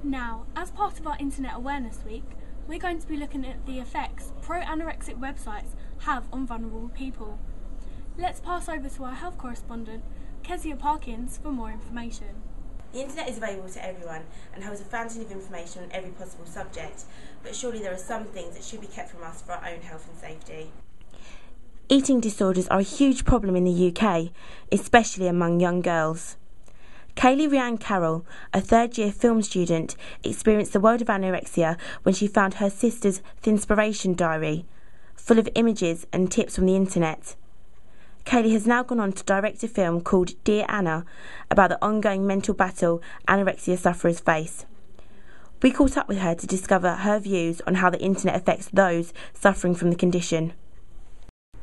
Now, as part of our Internet Awareness Week, we're going to be looking at the effects pro-anorexic websites have on vulnerable people. Let's pass over to our health correspondent, Kezia Parkins, for more information. The internet is available to everyone and holds a fountain of information on every possible subject, but surely there are some things that should be kept from us for our own health and safety. Eating disorders are a huge problem in the UK, especially among young girls. Kaylee Rhiann Carroll, a third-year film student, experienced the world of anorexia when she found her sister's Thinspiration diary, full of images and tips from the internet. Kaylee has now gone on to direct a film called Dear Anna about the ongoing mental battle anorexia sufferers face. We caught up with her to discover her views on how the internet affects those suffering from the condition.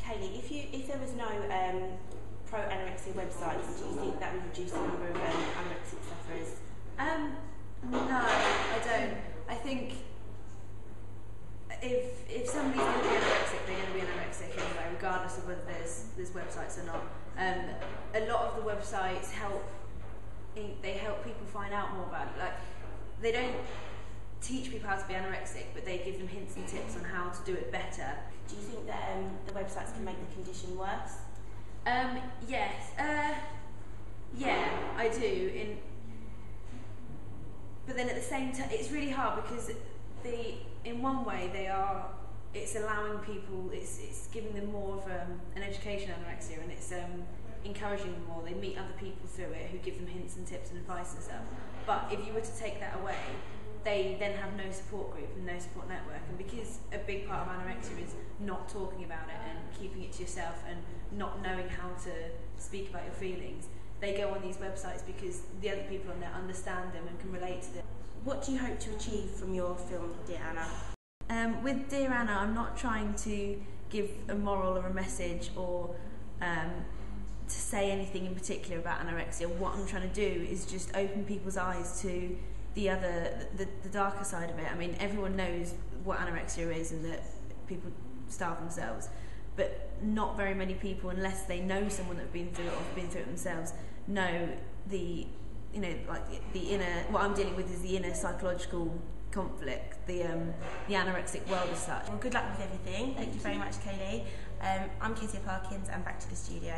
Kaylee, if there was no pro-anorexia websites, do you think that would reduce the number of anorexic sufferers? No, I don't. I think if somebody's going to be anorexic, they're going to be anorexic anyway, regardless of whether there's websites or not. A lot of the websites help people find out more about it. Like, they don't teach people how to be anorexic, but they give them hints and tips on how to do it better. Do you think that the websites can make the condition worse? Yes. Yeah, I do. But then at the same time, it's really hard because in one way it's allowing people, it's giving them more of an education on anorexia, and it's encouraging them more. They meet other people through it who give them hints and tips and advice and stuff. But if you were to take that away, they then have no support group and no support network, and because a big part of anorexia is not talking about it and keeping it to yourself and not knowing how to speak about your feelings, they go on these websites because the other people on there understand them and can relate to them. What do you hope to achieve from your film, Dear Anna? With Dear Anna, I'm not trying to give a moral or a message or to say anything in particular about anorexia. What I'm trying to do is just open people's eyes to the darker side of it. I mean, everyone knows what anorexia is and that people starve themselves, but not very many people, unless they know someone that's been through it or have been through it themselves, know the inner, what I'm dealing with is the inner psychological conflict, the anorexic world as such. Well, good luck with everything. Thank you very much, Kaylee. I'm Kezia Parkins, and back to the studio.